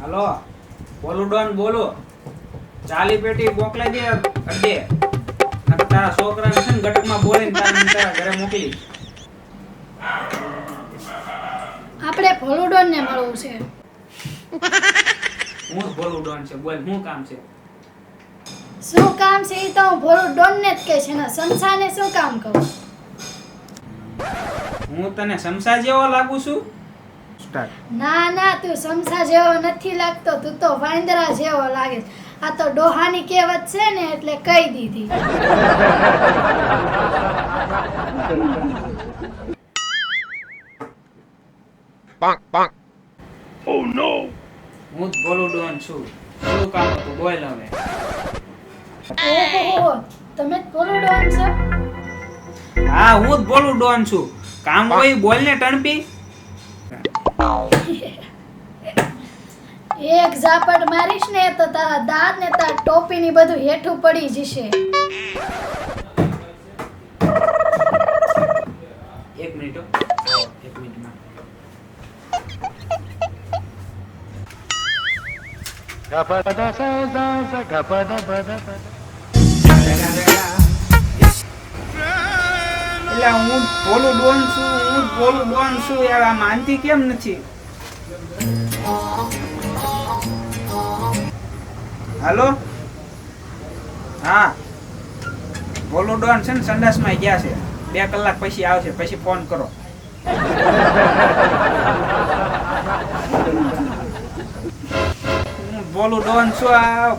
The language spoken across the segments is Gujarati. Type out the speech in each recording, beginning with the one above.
હલો, બોલું ડોન બોલો. ચાલી પેટી મોકલાઈ દે અડે. અને તારા છોકરાને છે ને ગટકમાં બોલીને તારા ઘરે મોકલી. આપણે ભોલું ડોન ને મળવું છે. હું બોલું ડોન છે, બોલ શું કામ છે? શું કામ છે એ તો હું ભોલું ડોન ને જ કહીશ ને સંસાને શું કામ કહું? હું તને સમસા જેવો લાગુ છું? ના ના, તું સમસા જેવો નથી લાગતો, તું તો વાંદરા જેવો લાગે છે. આ તો ડોહાની કહેવત છે ને એટલે કહી દીધી. હું જ બોલું ડોન છું. શું કામ હતું બોલ હવે. ઓહો, તમે જ ભોલું ડોન છો? હા, હું જ બોલું ડોન છું. કામ હોય બોલ ને ટણપી. એક ઝાપટ મારીશ ને તો તારા દાંત ને તારા ટોપી ની બધું હેઠું પડી જશે. એક મિનિટ હો. એક મિનિટમાં. એટલે હું બોલું ડોન છું, હું બોલું ડોન છું યાર. આ માનતી કેમ નથી? હાલો, હા બોલું ડોન છે ને સંડાસમાં ગયા છે. 2 કલાક પછી આવશે, પછી ફોન કરો. હું બોલું ડોન છું. આવ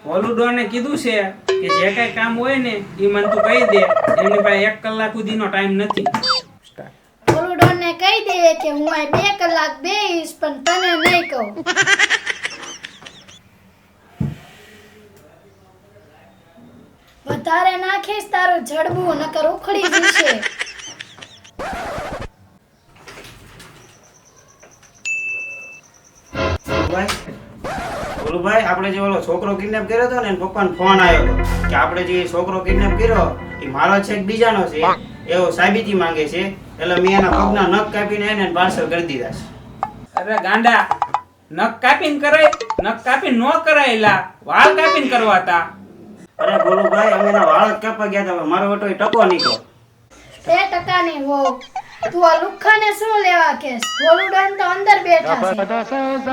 બોલું ડોને કીધું છે કે જે કઈ કામ હોય ને એ મને તું કહી દે. એમની પાસે 1 કલાક સુધીનો ટાઈમ નથી. ભોલું ડોન ને કહી દે કે હું આ 2 કલાક બેહીશ પણ તને નહીં કહું. વધારે નાખીશ તારું જડબું નકર ઉખડી જશે. ભાઈ આપણે જે ઓલો છોકરો કિડનેપ કર્યો હતો ને, એના પપ્પાનો ફોન આવ્યો હતો કે આપણે જે છોકરો કિડનેપ કર્યો એ મારો છે કે બીજાનો છે એવો સાબિતી માંગે છે. એટલે મેં એના પગના નખ કાપીને એને પાર્સલ કરી દીધા છે. અરે ગાંડા, નખ કાપીને કરાય? નખ કાપીને નો કરાયેલા, વાળ કાપીને કરવા હતા. અરે ભાઈ, અમે એના વાળ જ કાપવા ગયા હતા. મારો બેટો એ ટકો નીકળો. 2% ની હો. તું આ લુખ્ખાને શું લેવા કેસ? ભોલું ડોન તો અંદર બેઠા છે. શું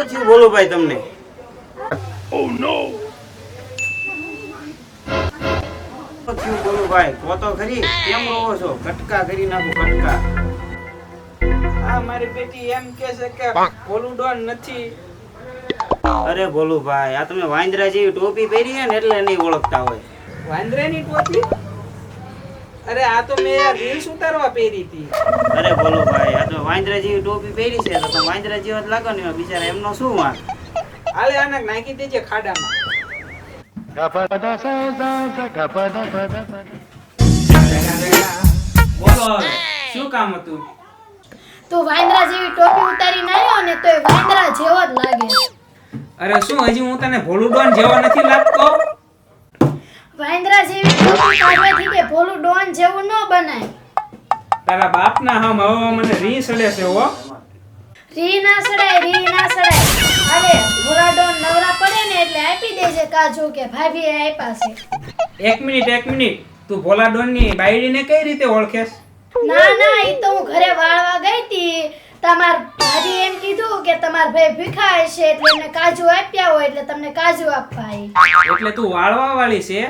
થયું ભોલુભાઈ તમને? ભાઈ કહો તો ખરી, કેમ રોવો છો? કટકા કરી નાખો, કટકા. આ મારી બેટી એમ કહે છે કે બોલું ડોન નથી. અરે ભોલુભાઈ, આ તમે વાંદરા જેવી ટોપી પહેરી છે ને એટલે નહીં ઓળખતા હોય. વાંદરાની ટોપી? અરે આ તો મેં યાર રીલ્સ ઉતારવા પહેરી હતી. અરે ભોલુભાઈ, આ તો વાંદરા જેવી ટોપી પહેરી છે તો તમે વાંદરા જેવા જ લાગો ને. બિચારા એમનો શું વાંક? હાલે આને નાખી દેજે ખાડામાં. બોલો હવે, શું કામ હતું? તું વાંદરા જેવી ટોપી ઉતારીને આવ્યો ને તો એ વાંદરા જેવો જ લાગે. અરે શું હજી હું તને ભોલું ડોન જેવો નથી લાગતો? વાંદરા જેવી ટોપી કાઢવાથી કે ભોલું ડોન જેવું ન બનાય. તારા બાપના હમ હવે મને રી સડે છે હો. રી ના સડાય, રી ના સડાય. અરે ભોલા ડોન નવરા પડે ને એટલે આપી દેજે કાજુ કે ભાભીએ આપ્યા છે. એક મિનિટ. તું ભોલા ડોન ની બાયડીને કઈ રીતે ઓળખેસ? ના ના, ઈ તો હું ઘરે વાળવા ગઈ હતી. તમાર ભાભી એમ કીધું કે તમાર ભાઈ ભીખા હશે એટલે એમને કાજુ આપ્યા હોય એટલે તમને કાજુ આપવા આવી. એટલે તું વાળવા વાળી છે?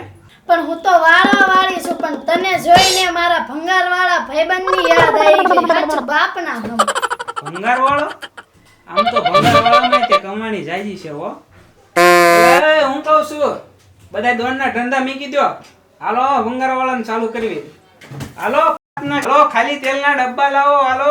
પણ હું તો વાળવા વાળી છું, પણ તને જોઈને મારા ભંગાર વાળા ભાઈબંધની યાદ આવી ગઈ. સાચું બાપના હમ. ભંગાર વાળો? આમ તો ભંગાર વાળામાં તે કમાણી જાજી છે હો. એ હું કહું છું, બધા દોણના ધંધા મીકી દો. હાલો ભંગાર વાળાને ચાલુ કરવી. હાલો ખાલી તેલના ડબ્બા લાવો. હાલો.